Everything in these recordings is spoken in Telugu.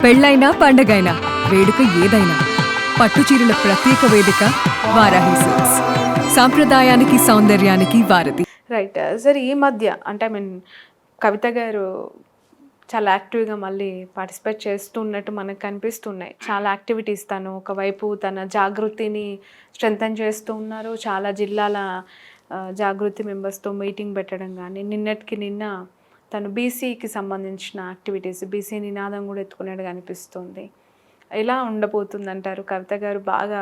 పెళ్ళైనా పండగైనా వేడుక ఏదైనా పట్టుచీరల ప్రత్యేక వేదిక వారాహి సిల్క్స్. సాంప్రదాయానికి సౌందర్యానికి వారధి. రైట్ సార్, ఈ మధ్య అంటే కవిత గారు చాలా యాక్టివ్గా మళ్ళీ పార్టిసిపేట్ చేస్తున్నట్టు మనకు కనిపిస్తున్నాయి. చాలా యాక్టివిటీస్ తను ఒకవైపు తన జాగృతిని స్ట్రెంథన్ చేస్తూ ఉన్నారు. చాలా జిల్లాల జాగృతి మెంబర్స్తో మీటింగ్ పెట్టడం కానీ, నిన్నటికి నిన్న తను బీసీకి సంబంధించిన యాక్టివిటీస్, బీసీ నినాదం కూడా ఎత్తుకునేది కనిపిస్తుంది. ఎలా ఉండబోతుంది అంటారు? కవిత గారు బాగా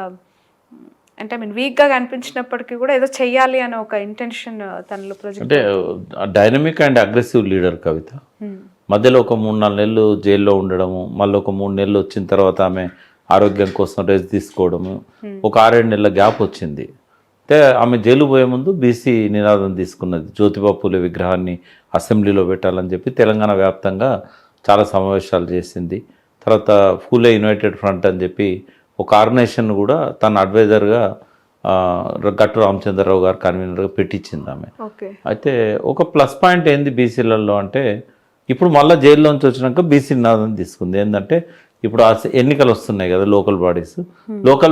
అంటే వీక్గా కనిపించినప్పటికీ కూడా ఏదో చెయ్యాలి అనే ఒక ఇంటెన్షన్ తనలో ప్రొజెక్ట్. అంటే డైనమిక్ అండ్ అగ్రెసివ్ లీడర్ కవిత. మధ్యలో ఒక 3-4 నెలలు జైల్లో ఉండడము, మళ్ళీ ఒక 3 నెలలు వచ్చిన తర్వాత ఆమె ఆరోగ్యం కోసం రెస్ట్ తీసుకోవడము, ఒక 6-7 నెలల గ్యాప్ వచ్చింది. అంటే ఆమె జైలు పోయే ముందు బీసీ నినాదం తీసుకున్నది. జ్యోతిబా పూలే విగ్రహాన్ని అసెంబ్లీలో పెట్టాలని చెప్పి తెలంగాణ వ్యాప్తంగా చాలా సమావేశాలు చేసింది. తర్వాత పూలే యునైటెడ్ ఫ్రంట్ అని చెప్పి ఒక ఆర్గనైజేషన్ కూడా తన అడ్వైజర్గా గట్టు రామచంద్రరావు గారు కన్వీనర్గా పెట్టించింది ఆమె. అయితే ఒక ప్లస్ పాయింట్ ఏంది బీసీలలో అంటే, ఇప్పుడు మళ్ళీ జైల్లోంచి వచ్చినాక బీసీ నినాదం తీసుకుంది. ఏంటంటే ఇప్పుడు ఎన్నికలు వస్తున్నాయి కదా, లోకల్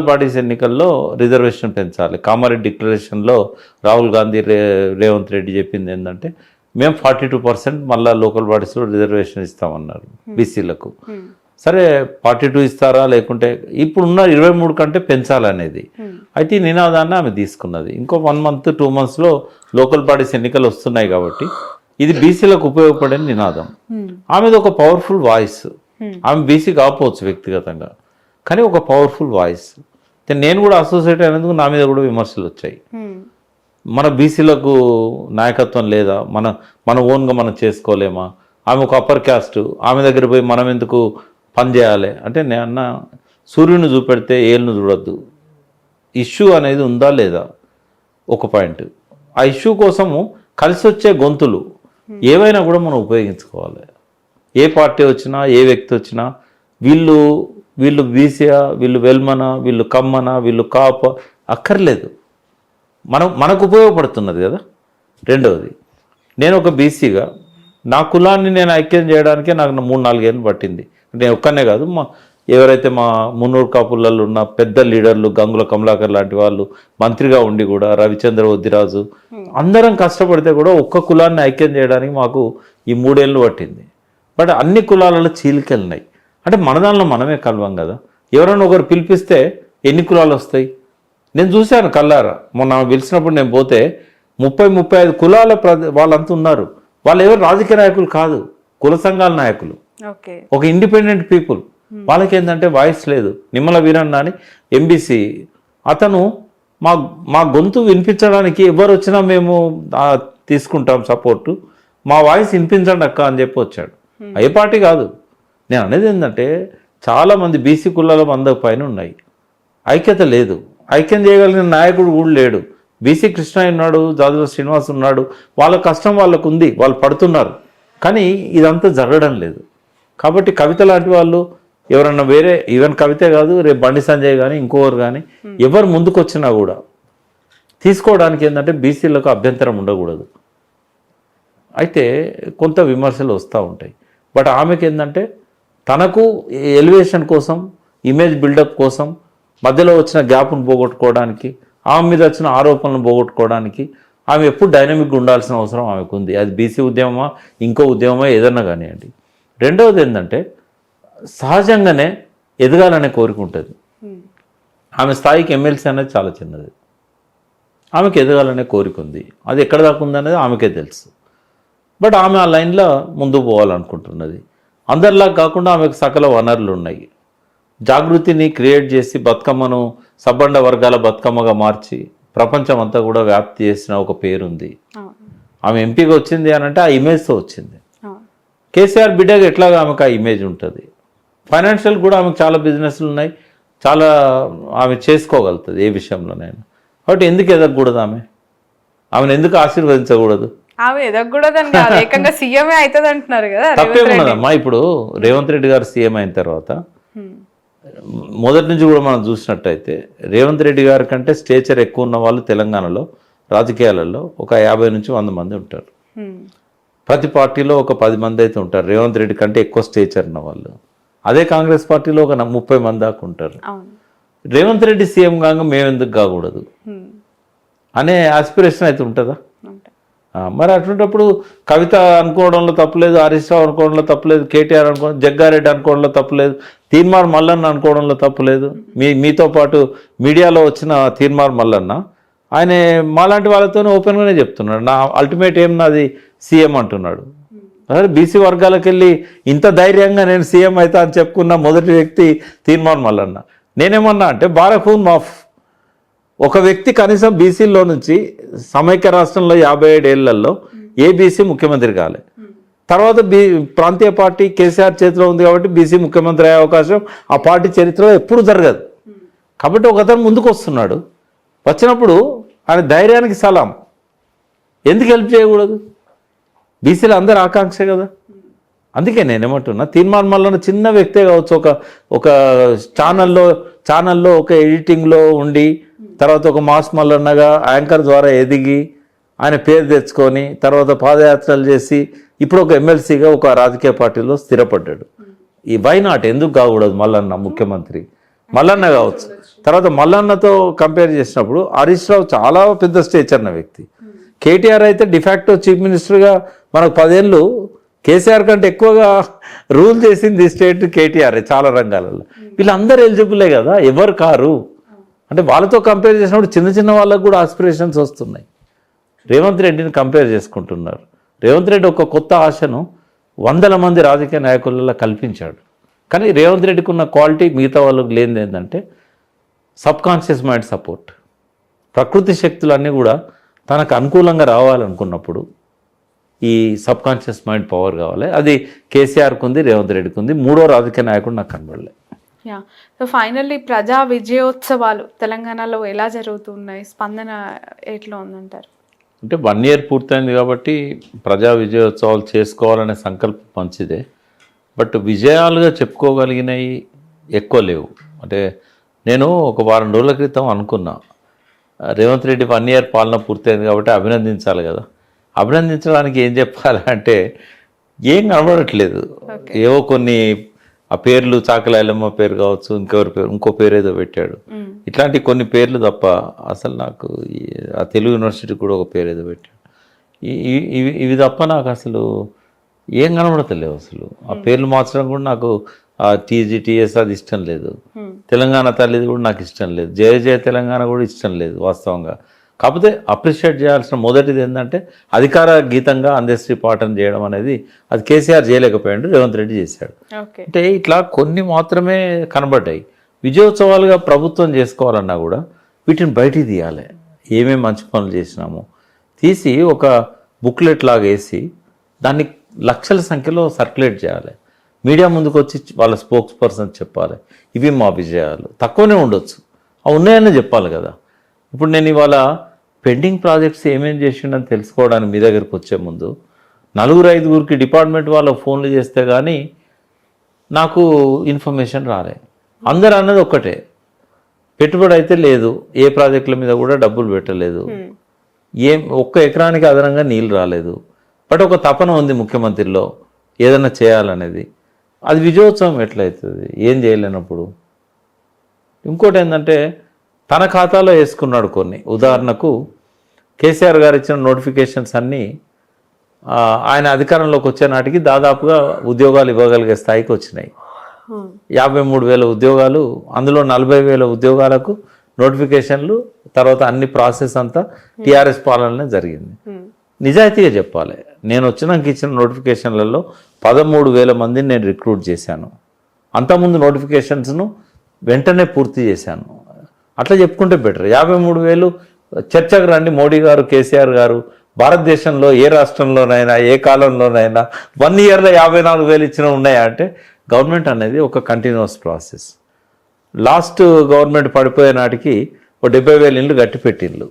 బాడీస్ ఎన్నికల్లో రిజర్వేషన్ పెంచాలి. కామారెడ్డి డిక్లరేషన్లో రాహుల్ గాంధీ రేవంత్ రెడ్డి చెప్పింది ఏంటంటే, మేము 42% మళ్ళీ లోకల్ బాడీస్లో రిజర్వేషన్ ఇస్తామన్నారు బీసీలకు. సరే 42 ఇస్తారా, లేకుంటే ఇప్పుడున్న 23 కంటే పెంచాలనేది. అయితే ఈ నినాదాన్ని ఆమె తీసుకున్నది. ఇంకో 1 month 2 monthsలో లోకల్ బాడీస్ ఎన్నికలు వస్తున్నాయి కాబట్టి ఇది బీసీలకు ఉపయోగపడే నినాదం. ఆమెది ఒక పవర్ఫుల్ వాయిస్. ఆమె బీసీ కాకపోవచ్చు వ్యక్తిగతంగా, కానీ ఒక పవర్ఫుల్ వాయిస్. నేను కూడా అసోసియేట్ అయినందుకు నా మీద కూడా విమర్శలు వచ్చాయి. మన బీసీలకు నాయకత్వం లేదా, మన ఓన్గా మనం చేసుకోలేమా, ఆమె ఒక అప్పర్ క్యాస్ట్, ఆమె దగ్గర పోయి మనం ఎందుకు పని చేయాలి అంటే, నేను సూర్యుని చూపెడితే ఏళ్ళను చూడొద్దు. ఇష్యూ అనేది ఉందా లేదా ఒక పాయింట్. ఆ ఇష్యూ కోసము కలిసి వచ్చే గొంతులు ఏవైనా కూడా మనం ఉపయోగించుకోవాలి. ఏ పార్టీ వచ్చినా, ఏ వ్యక్తి వచ్చినా, వీళ్ళు బీసీయా, వీళ్ళు వెల్మనా, వీళ్ళు కమ్మనా, వీళ్ళు కాప అక్కర్లేదు. మనకు ఉపయోగపడుతున్నది కదా. రెండవది, నేను ఒక బీసీగా నా కులాన్ని నేను ఐక్యం చేయడానికే నాకు 3-4 ఏళ్ళు పట్టింది. నేను ఒక్కనే కాదు, ఎవరైతే మా మున్నూరు కాపులలో ఉన్న పెద్ద లీడర్లు, గంగుల కమలాకర్ లాంటి వాళ్ళు మంత్రిగా ఉండి కూడా, రవిచంద్ర వద్దిరాజు, అందరం కష్టపడితే కూడా ఒక్క కులాన్ని ఐక్యం చేయడానికి మాకు ఈ 3 ఏళ్ళు పట్టింది. బట్ అన్ని కులాలలో చీలికెళ్ళినాయి. అంటే మన దానిలో మనమే కలవం కదా. ఎవరైనా ఒకరు పిలిపిస్తే ఎన్ని కులాలు వస్తాయి? నేను చూశాను కల్లారా. మొన్న పిలిచినప్పుడు నేను పోతే 30-35 కులాల వాళ్ళంతా ఉన్నారు. వాళ్ళు ఎవరు రాజకీయ నాయకులు కాదు, కుల సంఘాల నాయకులు, ఒక ఇండిపెండెంట్ పీపుల్. వాళ్ళకి ఏంటంటే వాయిస్ లేదు. నిమ్మల వీరన్న అని ఎంబీసీ అతను మా గొంతు వినిపించడానికి ఎవరు వచ్చినా మేము తీసుకుంటాం సపోర్టు, మా వాయిస్ వినిపించండి అక్క అని చెప్పి వచ్చాడు. ఏ పార్టీ కాదు. నేను అనేది ఏంటంటే, చాలామంది బీసీ కులాల 100 పైన ఉన్నాయి. ఐక్యత లేదు. ఐక్యం చేయగలిగిన నాయకుడు కూడా లేడు. బీసీ కృష్ణయ్య ఉన్నాడు, జాజుల శ్రీనివాస్ ఉన్నాడు. వాళ్ళ కష్టం వాళ్ళకు ఉంది, వాళ్ళు పడుతున్నారు. కానీ ఇదంతా జరగడం లేదు. కాబట్టి కవిత లాంటి వాళ్ళు ఎవరన్నా వేరే, ఈవెన్ కవితే కాదు, రేపు బండి సంజయ్ కానీ ఇంకోరు కానీ ఎవరు ముందుకు వచ్చినా కూడా తీసుకోవడానికి ఏంటంటే బీసీలకు అభ్యంతరం ఉండకూడదు. అయితే కొంత విమర్శలు వస్తూ ఉంటాయి. బట్ ఆమెకి ఏంటంటే తనకు ఎలివేషన్ కోసం, ఇమేజ్ బిల్డప్ కోసం, మధ్యలో వచ్చిన గ్యాప్ను పోగొట్టుకోవడానికి, ఆమె మీద వచ్చిన ఆరోపణలను పోగొట్టుకోవడానికి ఆమె ఎప్పుడు డైనమిక్గా ఉండాల్సిన అవసరం ఆమెకు ఉంది. అది బీసీ ఉద్యమమా, ఇంకో ఉద్యమమా, ఏదన్నా కానివ్వండి. రెండవది ఏంటంటే, సహజంగానే ఎదగాలనే కోరిక ఉంటుంది. ఆమె స్థాయికి ఎమ్మెల్సీ అనేది చాలా చిన్నది. ఆమెకు ఎదగాలనే కోరిక ఉంది. అది ఎక్కడ దాకా ఉందనేది ఆమెకే తెలుసు. బట్ ఆమె ఆ లైన్లో ముందుకు పోవాలనుకుంటున్నది. అందరిలా కాకుండా ఆమెకు సకల వనరులు ఉన్నాయి. జాగృతిని క్రియేట్ చేసి బతుకమ్మను సబ్బండ వర్గాల బతుకమ్మగా మార్చి ప్రపంచం అంతా కూడా వ్యాప్తి చేసిన ఒక పేరుంది. ఆమె ఎంపీగా వచ్చింది అని అంటే ఆ ఇమేజ్తో వచ్చింది. కేసీఆర్ బిడ్డగా ఎట్లాగా ఆమెకు ఆ ఇమేజ్ ఉంటుంది. ఫైనాన్షియల్ కూడా ఆమెకు చాలా బిజినెస్లు ఉన్నాయి, చాలా ఆమె చేసుకోగలుగుతుంది ఏ విషయంలోనైనా. కాబట్టి ఎందుకు ఎదగకూడదు? ఆమెను ఎందుకు ఆశీర్వదించకూడదు? ఆమె ఎదగకూడదండి, ఏకంగా సీఎంఏ అవుతుంది అంటున్నారు కదా. తప్పేమున్నదమ్మా. ఇప్పుడు రేవంత్ రెడ్డి గారు సీఎం అయిన తర్వాత మొదటి నుంచి కూడా మనం చూసినట్టయితే రేవంత్ రెడ్డి గారి కంటే స్టేచర్ ఎక్కువ ఉన్న వాళ్ళు తెలంగాణలో రాజకీయాలలో ఒక 50 నుంచి 100 మంది ఉంటారు. ప్రతి పార్టీలో ఒక 10 మంది అయితే ఉంటారు రేవంత్ రెడ్డి కంటే ఎక్కువ స్టేచర్ ఉన్న వాళ్ళు. అదే కాంగ్రెస్ పార్టీలో ఒక 30 మంది దాకా ఉంటారు. అవును. రేవంత్ రెడ్డి సీఎం కాగా మేము ఎందుకు కాకూడదు అనే ఆస్పిరేషన్ అయితే ఉంటుందా? ఉంటాయి. మరి అటువంటిప్పుడు కవిత అనుకోవడంలో తప్పులేదు, హరీష్ రావు అనుకోవడంలో తప్పులేదు, కేటీఆర్ అనుకోవడం, జగ్గారెడ్డి అనుకోవడంలో తప్పులేదు, తీన్మార్ మల్లన్న అనుకోవడంలో తప్పులేదు. మీతో పాటు మీడియాలో వచ్చిన తీన్మార్ మల్లన్న ఆయన మాలాంటి వాళ్ళతోనే ఓపెన్గానే చెప్తున్నాడు, నా అల్టిమేట్ ఏం నాది సీఎం అంటున్నాడు. అదే బీసీ వర్గాలకు వెళ్ళి ఇంత ధైర్యంగా నేను సీఎం అవుతా అని చెప్పుకున్న మొదటి వ్యక్తి తీన్మార్ మల్లన్న. నేనేమన్నా అంటే బారఖూన్ మాఫ్, ఒక వ్యక్తి కనీసం బీసీలో నుంచి సమైక్య రాష్ట్రంలో 57 ఏళ్లలో ఏ బీసీ ముఖ్యమంత్రి కాలే. తర్వాత ప్రాంతీయ పార్టీ కేసీఆర్ చేతిలో ఉంది కాబట్టి బీసీ ముఖ్యమంత్రి అయ్యే అవకాశం ఆ పార్టీ చరిత్రలో ఎప్పుడు జరగదు. కాబట్టి ఒకతను ముందుకు వస్తున్నాడు, వచ్చినప్పుడు ఆయన ధైర్యానికి సలాం. ఎందుకు హెల్ప్ చేయకూడదు? బీసీలు అందరు ఆకాంక్ష కదా. అందుకే నేనేమంటున్నా, తీర్మాన్ మల్లన్న చిన్న వ్యక్తే కావచ్చు, ఒక ఛానల్లో ఒక ఎడిటింగ్లో ఉండి తర్వాత ఒక మాస్ మల్లన్నగా యాంకర్ ద్వారా ఎదిగి ఆయన పేరు తెచ్చుకొని తర్వాత పాదయాత్రలు చేసి ఇప్పుడు ఒక ఎమ్మెల్సీగా ఒక రాజకీయ పార్టీలో స్థిరపడ్డాడు. ఈ వై నాట్, ఎందుకు కాకూడదు మల్లన్న ముఖ్యమంత్రి? మల్లన్న కావచ్చు. తర్వాత మల్లన్నతో కంపేర్ చేసినప్పుడు హరీష్ రావు చాలా పెద్ద స్టేచర్ ఉన్న వ్యక్తి. కేటీఆర్ అయితే డిఫాక్టో చీఫ్ మినిస్టర్గా మనకు 10 ఏళ్ళు కేసీఆర్ కంటే ఎక్కువగా రూల్ చేసింది స్టేట్ కేటీఆర్ చాలా రంగాలలో. వీళ్ళందరూ ఎలిజిబులే కదా, ఎవరు కారు అంటే వాళ్ళతో కంపేర్ చేసినప్పుడు చిన్న చిన్న వాళ్ళకు కూడా ఆస్పిరేషన్స్ వస్తున్నాయి. రేవంత్ రెడ్డిని కంపేర్ చేసుకుంటున్నారు. రేవంత్ రెడ్డి ఒక కొత్త ఆశను 100 మంది రాజకీయ నాయకులలో కల్పించాడు. కానీ రేవంత్ రెడ్డికి ఉన్న క్వాలిటీ మిగతా వాళ్ళకి లేనిది ఏంటంటే సబ్కాన్షియస్ మైండ్ సపోర్ట్. ప్రకృతి శక్తులన్నీ కూడా తనకు అనుకూలంగా రావాలనుకున్నప్పుడు ఈ సబ్కాన్షియస్ మైండ్ పవర్ కావాలి. అది కేసీఆర్కి ఉంది, రేవంత్ రెడ్డికి ఉంది. మూడో రాజకీయ నాయకుడు నాకు కనబడలే. యా, సో ఫైనల్లీ ప్రజా విజయోత్సవాలు తెలంగాణలో ఎలా జరుగుతున్నాయి, స్పందన ఎట్లా ఉందంటారు? అంటే 1 year పూర్తయింది కాబట్టి ప్రజా విజయోత్సవాలు చేసుకోవాలనే సంకల్పం మంచిదే. బట్ విజయాలుగా చెప్పుకోగలిగినవి ఎక్కువ లేవు. అంటే నేను ఒక వారం రోజుల క్రితం అనుకున్నా, రేవంత్ రెడ్డి 1 year పాలన పూర్తయింది కాబట్టి అభినందించాలి కదా. అభినందించడానికి ఏం చెప్పాలంటే ఏం కనబడట్లేదు. ఏవో కొన్ని ఆ పేర్లు, చాకలాయలమ్మ పేరు కావచ్చు, ఇంకో పేరు ఏదో పెట్టాడు. ఇట్లాంటి కొన్ని పేర్లు తప్ప అసలు నాకు ఆ తెలుగు యూనివర్సిటీ కూడా ఒక పేరు ఏదో పెట్టాడు. ఇవి తప్ప నాకు అసలు ఏం కనబడతలేవు. అసలు ఆ పేర్లు మార్చడం కూడా నాకు టీజీ టీఎస్ అది ఇష్టం లేదు. తెలంగాణ తల్లిది కూడా నాకు ఇష్టం లేదు. జయ జయ తెలంగాణ కూడా ఇష్టం లేదు వాస్తవంగా. కాకపోతే అప్రిషియేట్ చేయాల్సిన మొదటిది ఏంటంటే అధికార గీతంగా అందశ్రీ పాఠం చేయడం అనేది అది కేసీఆర్ చేయలేకపోయాడు, రేవంత్ రెడ్డి చేశాడు. అంటే ఇట్లా కొన్ని మాత్రమే కనబడ్డాయి. విజయోత్సవాలుగా ప్రభుత్వం చేసుకోవాలన్నా కూడా వీటిని బయటికి తీయాలి. ఏమేమి మంచి పనులు చేసినామో తీసి ఒక బుక్లెట్ లాగా వేసి దాన్ని లక్షల సంఖ్యలో సర్క్యులేట్ చేయాలి. మీడియా ముందుకు వచ్చి వాళ్ళ స్పోక్స్ పర్సన్ చెప్పాలి, ఇవి మా విజయాలు. తక్కువనే ఉండొచ్చు, అవి ఉన్నాయని చెప్పాలి కదా. ఇప్పుడు నేను ఇవాళ పెండింగ్ ప్రాజెక్ట్స్ ఏమేం చేసిండని తెలుసుకోవడానికి మీ దగ్గరికి వచ్చే ముందు 4-5 డిపార్ట్మెంట్ వాళ్ళకు ఫోన్లు చేస్తే కానీ నాకు ఇన్ఫర్మేషన్ రాలే. అందరూ అన్నది ఒక్కటే, పెట్టుబడి అయితే లేదు, ఏ ప్రాజెక్టుల మీద కూడా డబ్బులు పెట్టలేదు, ఒక్క ఎకరానికి అదనంగా నీళ్ళు రాలేదు. బట్ ఒక తపన ఉంది ముఖ్యమంత్రిలో ఏదైనా చేయాలనేది. అది విజయోత్సవం ఎట్లయితుంది ఏం చేయలేనప్పుడు? ఇంకోటి ఏంటంటే తన ఖాతాలో వేసుకున్నాడు కొన్ని. ఉదాహరణకు కేసీఆర్ గారు ఇచ్చిన నోటిఫికేషన్స్ అన్నీ ఆయన అధికారంలోకి వచ్చే నాటికి దాదాపుగా ఉద్యోగాలు ఇవ్వగలిగే స్థాయికి వచ్చినాయి. 53,000 ఉద్యోగాలు, అందులో 40,000 ఉద్యోగాలకు నోటిఫికేషన్లు, తర్వాత అన్ని ప్రాసెస్ అంతా టీఆర్ఎస్ పాలననే జరిగింది. నిజాయితీగా చెప్పాలి, నేను వచ్చినాక ఇచ్చిన నోటిఫికేషన్లలో 13,000 మందిని నేను రిక్రూట్ చేశాను. అంతకుముందు నోటిఫికేషన్స్ను వెంటనే పూర్తి చేశాను. అట్లా చెప్పుకుంటే బెటర్. 53,000 చర్చకు రండి. మోడీ గారు, కేసీఆర్ గారు భారతదేశంలో ఏ రాష్ట్రంలోనైనా ఏ కాలంలోనైనా 1 yearలో 54,000 ఇచ్చిన ఉన్నాయా అంటే గవర్నమెంట్ అనేది ఒక కంటిన్యూస్ ప్రాసెస్. లాస్ట్ గవర్నమెంట్ పడిపోయే నాటికి 70,000 ఇళ్ళు గట్టి పెట్టిళ్ళు.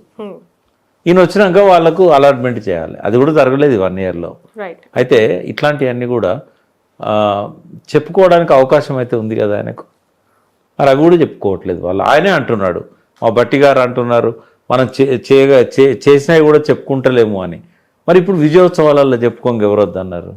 ఈయన వచ్చినాక వాళ్ళకు అలాట్మెంట్ చేయాలి, అది కూడా జరగలేదు 1 yearలో. అయితే ఇట్లాంటివన్నీ కూడా చెప్పుకోవడానికి అవకాశం అయితే ఉంది కదా ఆయనకు. మరి అవి కూడా చెప్పుకోవట్లేదు వాళ్ళు. ఆయనే అంటున్నాడు, మా బట్టి గారు అంటున్నారు మనం చేసినవి కూడా చెప్పుకుంటలేము అని. మరి ఇప్పుడు విజయోత్సవాలలో చెప్పుకోండి ఎవరొద్దన్నారు?